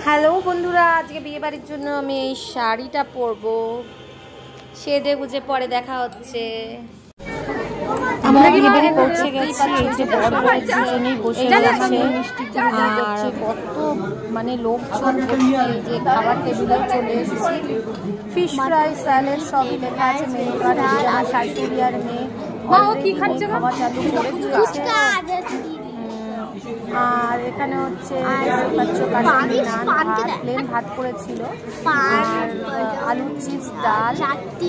Hello বন্ধুরা, আজকে বিয়ে বাড়ির জন্য আমি এই শাড়িটা পরবো। সেজে গুজে পরে দেখা হচ্ছে। আমরা বিয়ে বাড়ি পৌঁছে গেছি। এই যে বর বর দুজনেই বসে গেছে আর কত মানে লোকজন, এই যে খাবার টেবিলে চলে এসেছি। ফিশ ফ্রাই, স্যালাড সবই লেখা আছে মেনু কার্ড। আমার শাশুড়ি আর মেয়ে কি খাচ্ছে, খাওয়া চালু করে দিয়েছে। আর এখানে হচ্ছে প্লেন ভাত করেছিল আর আলুর চিপস, ডাল,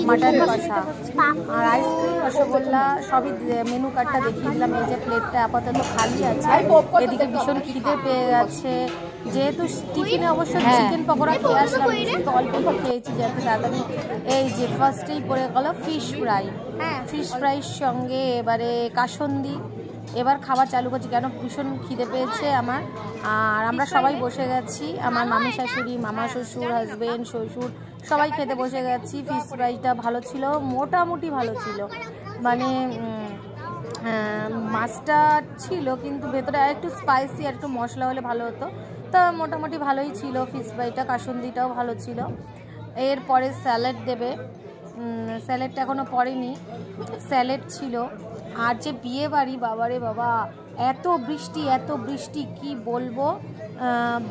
মাটন কষা আর আইসক্রিম, রসগোল্লা সবই মেনু কার্ডটা দেখিয়ে দিলাম। এই যে প্লেটটা আপাতত খালি আছে। এদিকে ভীষণ খিদে পেয়ে গেছে, যেহেতু টিফিনে অবশ্য চিকেন পকোড়া খেয়ে আসলাম, অল্প খেয়েছি যাতে তাড়াতাড়ি। এই যে ফার্স্টেই পড়ে গেল ফিশ ফ্রাই। ফিশ ফ্রাইয়ের সঙ্গে এবারে কাসন্দি। এবার খাবার চালু করছি, কেন ভীষণ খিদে পেয়েছে আমার। আর আমরা সবাই বসে গেছি, আমার মামি শাশুড়ি, মামা শ্বশুর, হাজবেন্ড, শ্বশুর সবাই খেতে বসে গেছি। ফিশ ফ্রাইটা ভালো ছিল, মোটামুটি ভালো ছিল। মানে মাছটা ছিল কিন্তু ভেতরে আর একটু স্পাইসি আর একটু মশলা হলে ভালো হতো। তা মোটামুটি ভালোই ছিল ফিশ ফ্রাইটা। কাসন্দিটাও ভালো ছিল। এরপরে স্যালাড দেবে, স্যালাডটা এখনও পড়েনি, স্যালাড ছিল। আর যে বিয়ে বাড়ি, বাবারে বাবা, এত বৃষ্টি কি বলবো।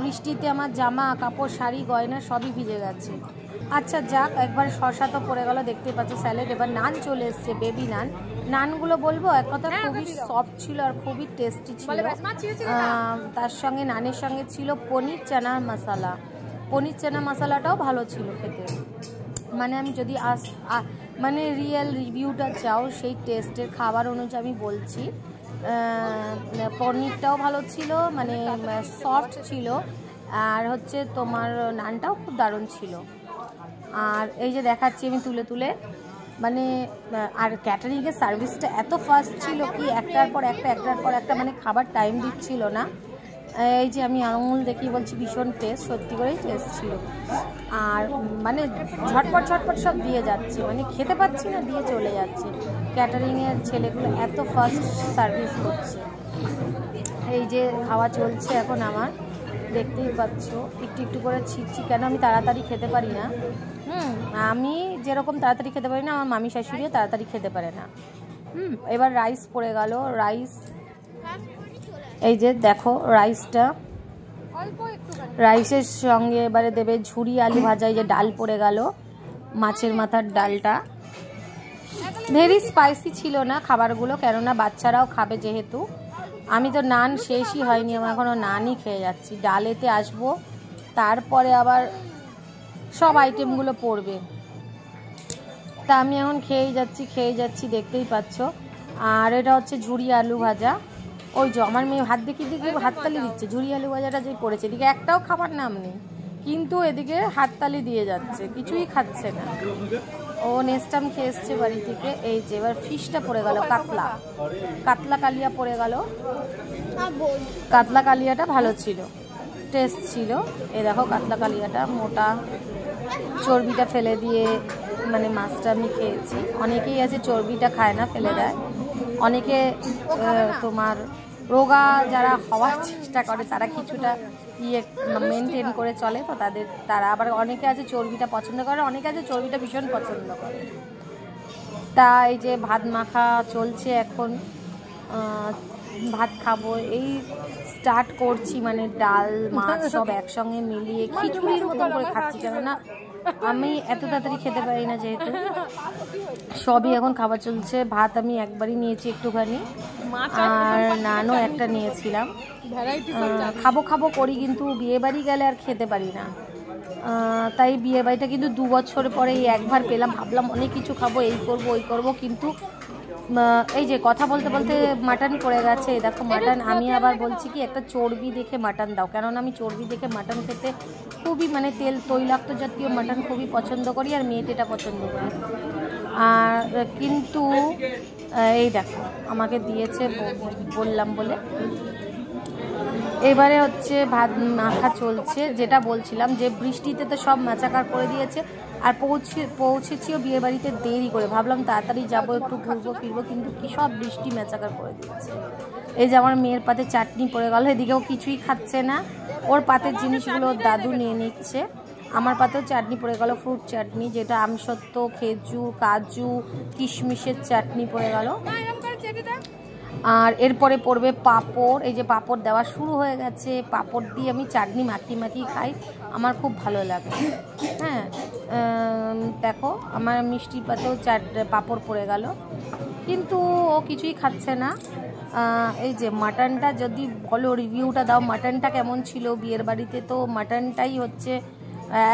বৃষ্টিতে আমার জামা কাপড়, শাড়ি, গয়না সবই ভিজে গেছে। আচ্ছা যাক, একবার শসা তো পড়ে গেল, দেখতে পাচ্ছ স্যালাড। এবার নান চলে এসছে, বেবি নান। নানগুলো বলবো এক কথা খুবই সফট ছিল আর খুবই টেস্টি ছিল। তার সঙ্গে নানের সঙ্গে ছিল পনির চানা মশলা। পনির চানা মশলাটাও ভালো ছিল খেতে। মানে আমি যদি মানে রিয়েল রিভিউটা চাও সেই টেস্টের খাবার অনুযায়ী আমি বলছি। পনিরটাও ভালো ছিল, মানে সফট ছিল। আর হচ্ছে তোমার নানটাও খুব দারুণ ছিল। আর এই যে দেখাচ্ছি আমি তুলে তুলে, মানে আর ক্যাটারিংয়ের সার্ভিসটা এত ফাস্ট ছিল কি একটার পর একটা মানে খাবার টাইম দিচ্ছিল না। এই যে আমি আঙুল দেখিয়ে বলছি, ভীষণ টেস্ট, সত্যি করেই টেস্ট ছিল। আর মানে ঝটপট সব দিয়ে যাচ্ছে, মানে খেতে পাচ্ছি না, দিয়ে চলে যাচ্ছে। ক্যাটারিংয়ের ছেলেগুলো এত ফাস্ট সার্ভিস করছে। এই যে খাওয়া চলছে এখন আমার, দেখতেই পাচ্ছ একটু করে ছিটছি, কেন আমি তাড়াতাড়ি খেতে পারি না। আমি যেরকম তাড়াতাড়ি খেতে পারি না, আমার মামি শাশুড়িও তাড়াতাড়ি খেতে পারে না। এবার রাইস পড়ে গেল, রাইস এই যে দেখো রাইসটা, রাইসের সঙ্গে এবারে দেবে ঝুরি আলু ভাজা। এই যে ডাল পড়ে গেল, মাছের মাথার ডালটা। ভেরি স্পাইসি ছিল না খাবারগুলো, কেননা বাচ্চারাও খাবে যেহেতু। আমি তো নান শেষই হয়নি, আমি এখনও নানই খেয়ে যাচ্ছি। ডালেতে আসবো, তারপরে আবার সব আইটেমগুলো পড়বে। তা আমি এখন খেয়েই যাচ্ছি, দেখতেই পাচ্ছ। আর এটা হচ্ছে ঝুরি আলু ভাজা। ওই যে আমার মেয়ে হাত দেখি হাততালি দিচ্ছে। ঝুরি আলু ভাজাটা যে পড়েছে, এদিকে একটাও খাবার নাম নেই, কিন্তু এদিকে হাততালি দিয়ে যাচ্ছে, কিছুই খাচ্ছে না। ও নেস্টাম খেয়ে এসছে বাড়ি থেকে। এই যে এবার ফিশটা পড়ে গেল, কাতলা কালিয়া পড়ে গেল। কাতলা কালিয়াটা ভালো ছিল, টেস্ট ছিল। এই দেখো কাতলা কালিয়াটা মোটা, চর্বিটা ফেলে দিয়ে মানে মাছটা আমি খেয়েছি। অনেকেই আছে চর্বিটা খায় না, ফেলে দেয়। অনেকে তোমার রোগা যারা হওয়ার চেষ্টা করে, তারা কিছুটা মেনটেন করে চলে, তো তারা আবার অনেকে আছে চর্বিটা পছন্দ করে, অনেকে আছে চর্বিটা ভীষণ পছন্দ করে। তা এই যে ভাত মাখা চলছে এখন, ভাত খাবো, এই স্টার্ট করছি। মানে ডাল মাছ সব একসঙ্গে মিলিয়ে খিচুড়ির মতন করে খাচ্ছি, কেননা আমি এত তাড়াতাড়ি খেতে পারি না যেহেতু। সবই এখন খাবার চলছে। ভাত আমি একবারই নিয়েছি একটুখানি, আর নানও একটা নিয়েছিলাম। খাবো করি, কিন্তু বিয়ে বাড়ি গেলে আর খেতে পারি না। তাই বিয়ে বাড়িটা কিন্তু 2 বছর পরে এই একবার পেলাম। ভাবলাম অনেক কিছু খাবো, এই করবো ওই করবো, কিন্তু এই যে কথা বলতে বলতে মাটন পড়ে গেছে। দেখো মাটন, আমি আবার বলছি কি একটা চর্বি দেখে মাটন দাও, কেননা আমি চর্বি দেখে মাটন খেতে খুবই, মানে তৈলাক্ত জাতীয় মাটন খুবই পছন্দ করি, আর মেয়েটা এটা পছন্দ করি। আর কিন্তু এই দেখো আমাকে দিয়েছে বললাম বলে। এবারে হচ্ছে ভাত মাখা চলছে। যেটা বলছিলাম যে বৃষ্টিতে তো সব মাচাকার করে দিয়েছে। আর পৌঁছেছিও বিয়ে বাড়িতে দেরি করে, ভাবলাম তাড়াতাড়ি যাবো, একটু ঘুরবো ফিরবো, কিন্তু কি সব বৃষ্টি মেচাকার করে দিয়েছে। এই যে আমার মেয়ের পাতে চাটনি পড়ে গেল, এদিকেও কিছুই খাচ্ছে না, ওর পাতের জিনিসগুলো দাদু নিয়ে নিচ্ছে। আমার পাতেও চাটনি পড়ে গেল, ফ্রুট চাটনি, যেটা আমসত্ত্ব, খেজুর, কাজু, কিশমিশের চাটনি পড়ে গেল। আর এরপরে পড়বে পাঁপড়। এই যে পাঁপড় দেওয়া শুরু হয়ে গেছে, পাঁপড় দিয়ে আমি চাটনি মাখিয়ে মাখিয়ে খাই, আমার খুব ভালো লাগে। হ্যাঁ, দেখো আমার মিষ্টির পাতেও পাঁপড় পড়ে গেল, কিন্তু ও কিছুই খাচ্ছে না। এই যে মাটনটা যদি বলো, রিভিউটা দাও, মাটনটা কেমন ছিল? বিয়ের বাড়িতে তো মাটনটাই হচ্ছে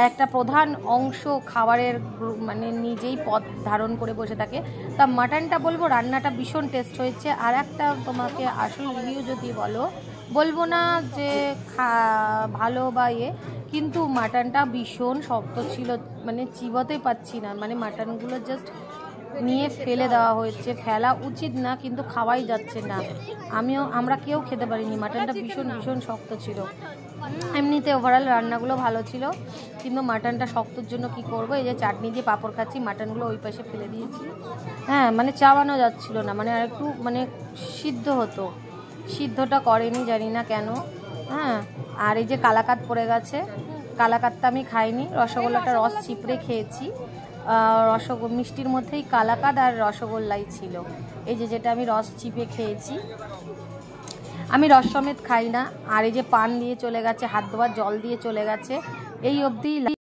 একটা প্রধান অংশ খাবারের, মানে নিজেই পদ ধারণ করে বসে থাকে। তা মাটনটা বলবো রান্নাটা ভীষণ টেস্ট হয়েছে। আর একটা তোমাকে আসল রিভিউ যদি বলবো না যে ভালো বা কিন্তু মাটনটা ভীষণ শক্ত ছিল, মানে চিবোতে পাচ্ছি না, মানে মাটনগুলো জাস্ট নিয়ে ফেলে দেওয়া হয়েছে। ফেলা উচিত না, কিন্তু খাওয়াই যাচ্ছে না, আমরা কেউ খেতে পারিনি। মাটনটা ভীষণ ভীষণ শক্ত ছিল। এমনিতে ওভারঅল রান্নাগুলো ভালো ছিল, কিন্তু মাটনটা শক্তর জন্য কি করব, এই যে চাটনি দিয়ে পাঁপড় খাচ্ছি, মাটনগুলো ওই পাশে ফেলে দিয়েছি। হ্যাঁ, মানে চাবানো যাচ্ছিল না, মানে আর একটু মানে সিদ্ধ হতো, সিদ্ধটা করেনি, জানি না কেন। হ্যাঁ, আর এই যে কালাকাত পড়ে গেছে, কালাকাতটা আমি খাইনি, রসগোল্লাটা রস চিপড়ে খেয়েছি। মিষ্টির মধ্যেই কালাকাদ আর রসগোল্লাই ছিল, এই যে যেটা আমি রস চিপে খেয়েছি। আমি রস সমেত খাই না। আর এই যে পান দিয়ে চলে গেছে, হাত ধোয়ার জল দিয়ে চলে গেছে, এই অবধি।